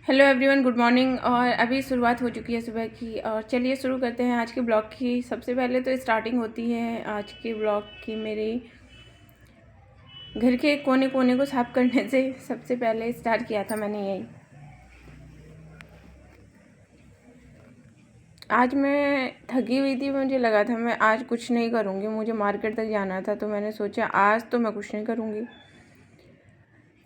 Hello everyone, good morning. और अभी शुरुआत हो चुकी है सुबह की। और चलिए शुरू करते हैं आज के ब्लॉग की। सबसे पहले तो स्टार्टिंग होती है आज के ब्लॉग की मेरे घर के कोने कोने को साफ़ करने से। सबसे पहले स्टार्ट किया था मैंने यही। आज मैं थकी हुई थी, मुझे लगा था मैं आज कुछ नहीं करूँगी, मुझे मार्केट तक जाना था, तो मैंने सोचा आज तो मैं कुछ नहीं करूँगी।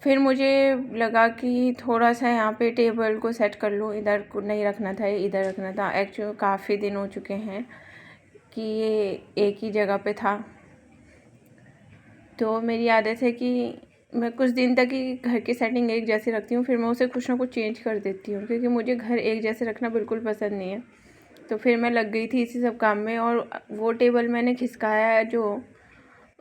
फिर मुझे लगा कि थोड़ा सा यहाँ पे टेबल को सेट कर लूँ। इधर को नहीं रखना था, इधर रखना था। एक्चुअली काफ़ी दिन हो चुके हैं कि ये एक ही जगह पे था। तो मेरी आदत है कि मैं कुछ दिन तक ही घर की सेटिंग एक जैसी रखती हूँ, फिर मैं उसे कुछ ना कुछ चेंज कर देती हूँ, क्योंकि मुझे घर एक जैसे रखना बिल्कुल पसंद नहीं है। तो फिर मैं लग गई थी इसी सब काम में, और वो टेबल मैंने खिसकाया जो,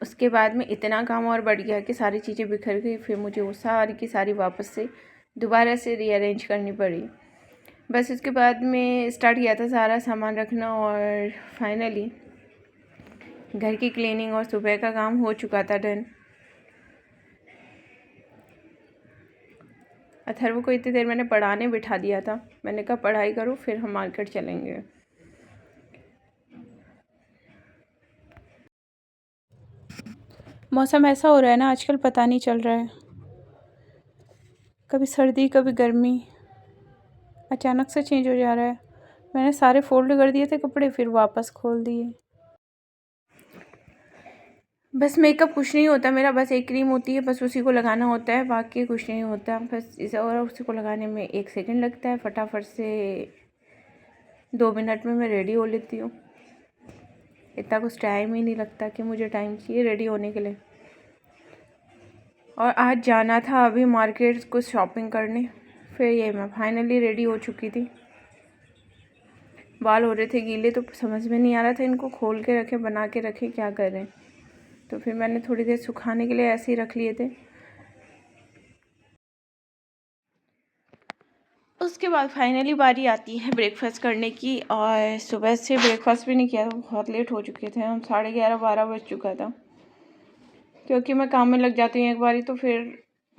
उसके बाद में इतना काम और बढ़ गया कि सारी चीज़ें बिखर गई। फिर मुझे वो सारी की सारी वापस से दोबारा से रीअरेंज करनी पड़ी। बस उसके बाद में स्टार्ट किया था सारा सामान रखना, और फाइनली घर की क्लीनिंग और सुबह का काम हो चुका था डन। अथर्व को इतनी देर मैंने पढ़ाने बिठा दिया था। मैंने कहा पढ़ाई करो, फिर हम मार्केट चलेंगे। मौसम ऐसा हो रहा है ना आजकल, पता नहीं चल रहा है, कभी सर्दी कभी गर्मी, अचानक से चेंज हो जा रहा है। मैंने सारे फोल्ड कर दिए थे कपड़े, फिर वापस खोल दिए। बस मेकअप कुछ नहीं होता मेरा, बस एक क्रीम होती है, बस उसी को लगाना होता है, बाकी कुछ नहीं होता। बस इसे और उसी को लगाने में 1 सेकंड लगता है। फटाफट से 2 मिनट में मैं रेडी हो लेती हूँ। इतना कुछ टाइम ही नहीं लगता कि मुझे टाइम चाहिए रेडी होने के लिए। और आज जाना था अभी मार्केट कुछ शॉपिंग करने। फिर ये मैं फाइनली रेडी हो चुकी थी। बाल हो रहे थे गीले, तो समझ में नहीं आ रहा था इनको खोल के रखे बना के रखे क्या करें। तो फिर मैंने थोड़ी देर सुखाने के लिए ऐसे ही रख लिए थे। उसके बाद फाइनली बारी आती है ब्रेकफास्ट करने की। और सुबह से ब्रेकफास्ट भी नहीं किया था, बहुत लेट हो चुके थे हम। 11:30-12 बज चुका था, क्योंकि मैं काम में लग जाती हूँ एक बारी तो फिर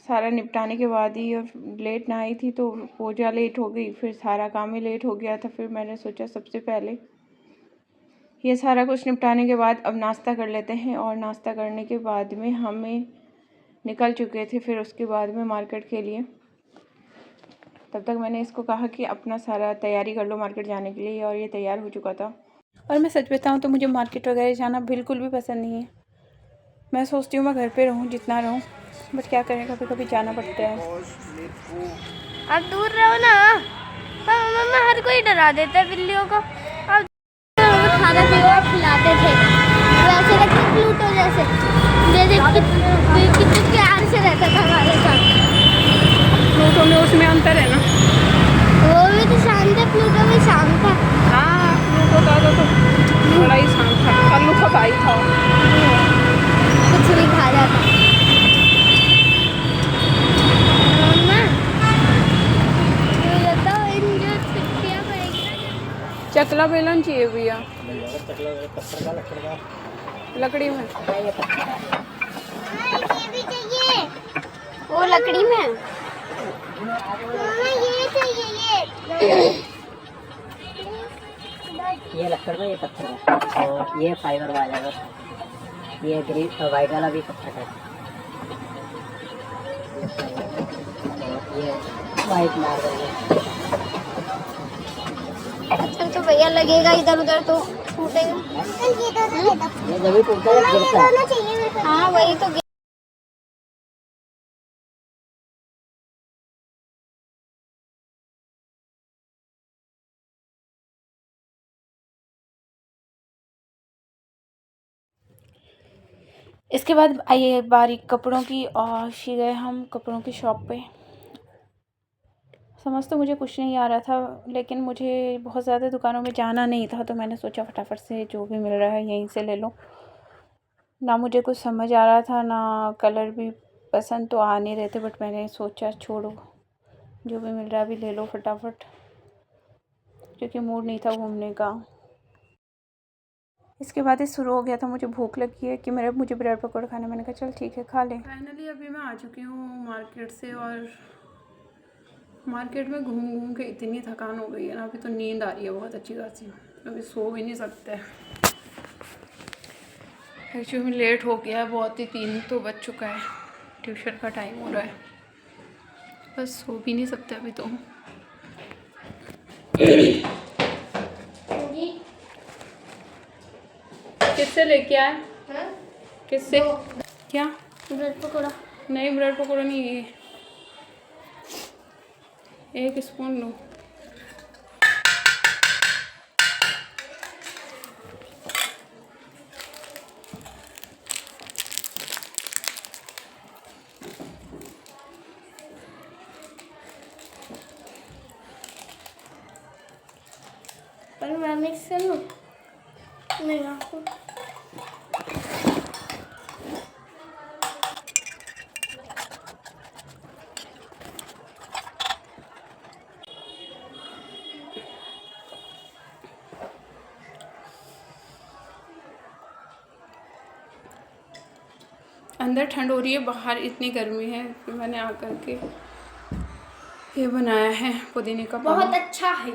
सारा निपटाने के बाद ही। और लेट ना आई थी तो पूजा लेट हो गई, फिर सारा काम ही लेट हो गया था। फिर मैंने सोचा सबसे पहले ये सारा कुछ निपटाने के बाद अब नाश्ता कर लेते हैं। और नाश्ता करने के बाद में हमें निकल चुके थे फिर उसके बाद में मार्केट के लिए। तब तक मैंने इसको कहा कि अपना सारा तैयारी कर लो मार्केट जाने के लिए, और ये तैयार हो चुका था। और मैं सच बताऊँ तो मुझे मार्केट वगैरह जाना बिल्कुल भी पसंद नहीं है। मैं सोचती हूँ मैं घर पे रहूँ जितना रहूँ, बट क्या करें, कभी कभी जाना पड़ता है। आप दूर रहो ना। मम्मा हर कोई डरा देता है बिल्लियों को। अब खाना पीना खिलाते थे वैसे लगते प्लूटो जैसे, कितने प्यार से रहता था हमारे साथ। प्लूटो में उसमें अंतर है ना। वो भी तो शांत है, प्लूटो भी शांत था। हाँ, प्लूटो का तो बड़ा ही शांत था, कल्लू का भाई था। कुछ नहीं खा जाता। मम्मा ये बताओ, इन जो छुट्टियाँ पड़ेगी ना, चकला बेलन चाहिए भैया, लकड़ी में। ये भी चाहिए, वो लकड़ी में। मम्मा ये चाहिए, ये लकड़ में, ये पत्थर में, और ये फाइबर वाला है। ये ग्रीन और वाइट वाला भी पत्थर है, और ये वाइट मार्बल है। अच्छा तो भैया लगेगा इधर उधर तो टूटेगा। ये जब भी टूटता है गिरता है। हाँ वही तो। इसके बाद आइए बारी कपड़ों की, और गए हम कपड़ों की शॉप पे। समझ तो मुझे कुछ नहीं आ रहा था, लेकिन मुझे बहुत ज़्यादा दुकानों में जाना नहीं था, तो मैंने सोचा फटाफट से जो भी मिल रहा है यहीं से ले लो। ना मुझे कुछ समझ आ रहा था, ना कलर भी पसंद तो आ नहीं रहे थे, बट मैंने सोचा छोड़ो, जो भी मिल रहा है अभी ले लो फटाफट, क्योंकि मूड नहीं था घूमने का। इसके बाद ही शुरू हो गया था, मुझे भूख लगी है कि मुझे ब्रेड पकौड़े खाने। मैंने कहा चल ठीक है खा ले। फाइनली अभी मैं आ चुकी हूँ मार्केट से, और मार्केट में घूम घूम के इतनी थकान हो गई है ना, अभी तो नींद आ रही है बहुत अच्छी खासी, अभी सो भी नहीं सकते। एक्चुअली में लेट हो गया है बहुत ही, 3 तो बज चुका है, ट्यूशन का टाइम हो रहा है, बस सो भी नहीं सकते अभी तो। किससे लेके आए? किससे? क्या? ब्रेड पकौड़ा। नहीं, ब्रेड पकौड़ा नहीं है, एक स्पून लो। पर मैं मिक्स कर लूँ मेरा को। अंदर ठंड हो रही है, बाहर इतनी गर्मी है, फिर मैंने आकर के ये बनाया है पुदीने का बहुत पानी। अच्छा है।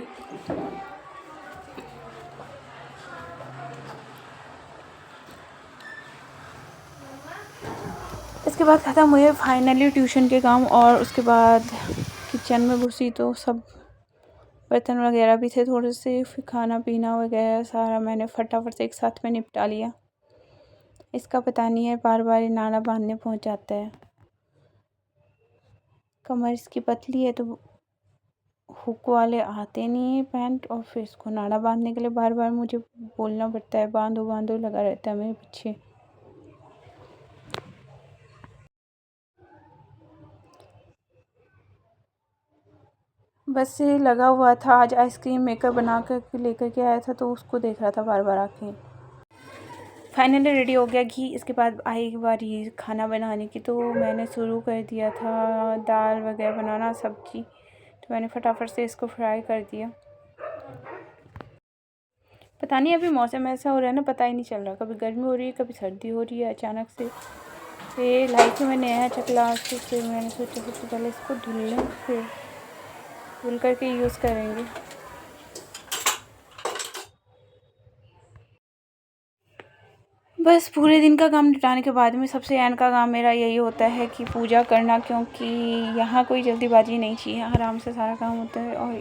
इसके बाद ख़त्म हुए फाइनली ट्यूशन के काम, और उसके बाद किचन में घुसी तो सब बर्तन वगैरह भी थे थोड़े से, फिर खाना पीना वगैरह सारा मैंने फटाफट से एक साथ में निपटा लिया। इसका पता नहीं है, बार बार नाड़ा बांधने पहुंच जाता है। कमर इसकी पतली है तो हुक वाले आते नहीं है पैंट, और फिर इसको नाड़ा बांधने के लिए बार बार मुझे बोलना पड़ता है, बांधो बांधो लगा रहता है मेरे पीछे। बस से लगा हुआ था, आज आइसक्रीम मेकर बना कर लेकर के आया था तो उसको देख रहा था बार बार आके। फाइनली रेडी हो गया घी। इसके बाद आई बारी खाना बनाने की, तो मैंने शुरू कर दिया था दाल वगैरह बनाना, सब्जी, तो मैंने फटाफट से इसको फ्राई कर दिया। पता नहीं अभी मौसम ऐसा हो रहा है ना, पता ही नहीं चल रहा, कभी गर्मी हो रही है कभी सर्दी हो रही है अचानक से। ये लाई थी मैंने नया चकला, तो फिर मैंने सोचा सबसे पहले इसको धुल लें, फिर धुल करके यूज़ करेंगे। बस पूरे दिन का काम निपटाने के बाद में सबसे एंड का काम मेरा यही होता है कि पूजा करना, क्योंकि यहाँ कोई जल्दीबाजी नहीं चाहिए, आराम से सारा काम होता है, और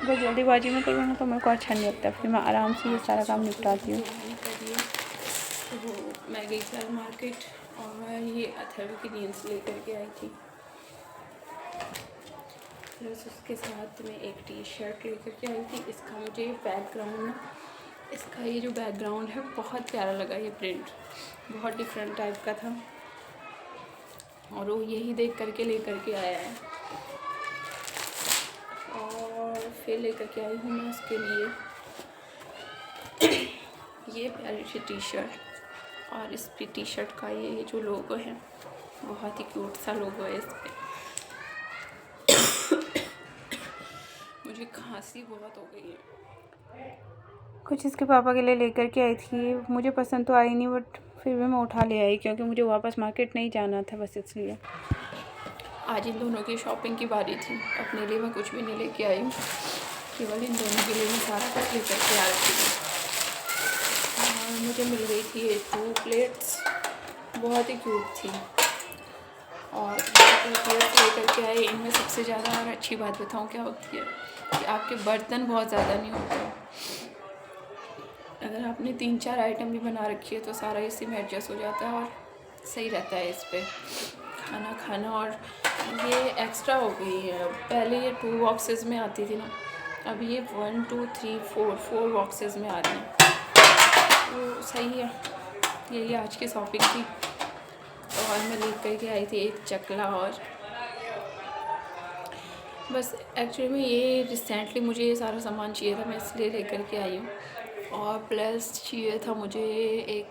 अगर जल्दीबाजी में करूँ ना तो मेरे को अच्छा नहीं लगता, फिर मैं आराम से ये सारा काम निपटाती हूँ। तो मैं गई थी मार्केट, और ये अथर्व की जीन्स लेकर के आई थी, प्लस उसके साथ में एक टी शर्ट लेकर के आई थी। इसका मुझे बैकग्राउंड ना, इसका ये जो बैकग्राउंड है बहुत प्यारा लगा, ये प्रिंट बहुत डिफरेंट टाइप का था, और वो यही देख करके लेकर के आया है, और फिर लेकर के आई हूँ मैं उसके लिए ये प्यारी सी टी शर्ट, और इस पे टी शर्ट का ये जो लोगो है बहुत ही क्यूट सा लोगो है इस पर। मुझे खांसी बहुत हो गई है। कुछ इसके पापा के लिए लेकर के आई थी, मुझे पसंद तो आई नहीं, बट फिर भी मैं उठा ले आई क्योंकि मुझे वापस मार्केट नहीं जाना था, बस इसलिए। आज इन दोनों की शॉपिंग की बारी थी, अपने लिए मैं कुछ भी नहीं लेके आई हूँ, केवल इन दोनों के लिए मैं सारा कुछ लेकर के आ रखी थी। और मुझे मिल गई थी ये 2 प्लेट्स, बहुत ही क्यूट थी, और प्लेट्स लेकर के आई। इनमें सबसे ज़्यादा और अच्छी बात बताऊँ क्या होती है कि आपके बर्तन बहुत ज़्यादा नहीं होते। अगर आपने 3-4 आइटम भी बना रखी है तो सारा इसी में एडजस्ट हो जाता है और सही रहता है इस पर खाना खाना। और ये एक्स्ट्रा हो गई है, पहले ये 2 बॉक्सेस में आती थी ना, अब ये 1 2 3 4 बॉक्सेस में आ रही हैं, तो सही है। यही आज की शॉपिंग थी, और मैं लेकर के आई थी एक चकला, और बस एक्चुअली में ये रिसेंटली मुझे ये सारा सामान चाहिए था, मैं इसलिए लेकर के आई हूँ। और प्लस चाहिए था मुझे एक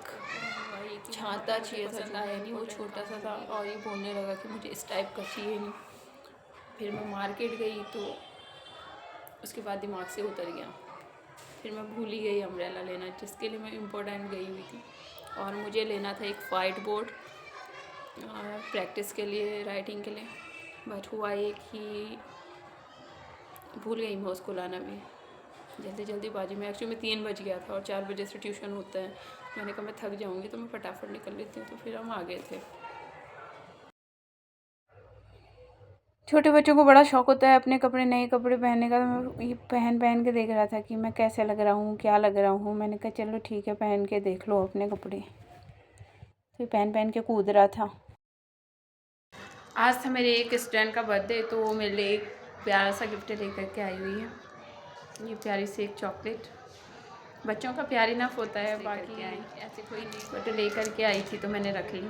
छाता चाहिए था, लाया नहीं, वो छोटा सा था, और ये बोलने लगा कि मुझे इस टाइप का चाहिए नहीं। फिर मैं मार्केट गई तो उसके बाद दिमाग से उतर गया, फिर मैं भूल ही गई अम्ब्रेला लेना, जिसके लिए मैं इम्पोर्टेंट गई हुई थी। और मुझे लेना था एक वाइट बोर्ड प्रैक्टिस के लिए, राइटिंग के लिए, बट हुआ ये कि भूल गई मैं उसको लाना भी, जल्दी जल्दीबाजी में। एक्चुअली में 3 बज गया था और 4 बजे से ट्यूशन होता है। मैंने कहा मैं थक जाऊँगी तो मैं फटाफट निकल लेती हूँ, तो फिर हम आ गए थे। छोटे बच्चों को बड़ा शौक़ होता है अपने कपड़े, नए कपड़े पहनने का। तो मैं ये पहन के देख रहा था कि मैं कैसे लग रहा हूँ, क्या लग रहा हूँ। मैंने कहा चलो ठीक है, पहन के देख लो अपने कपड़े। फिर पहन के कूद रहा था। आज था मेरे एक स्टूडेंट का बर्थडे, तो वो मेरे लिए एक प्यारा सा गिफ्ट लेकर के आई हुई है। ये प्यारी सी एक चॉकलेट, बच्चों का प्यार इनफ होता है, बाकी ऐसे कोई नहीं, बट लेकर के आई थी तो मैंने रख ली।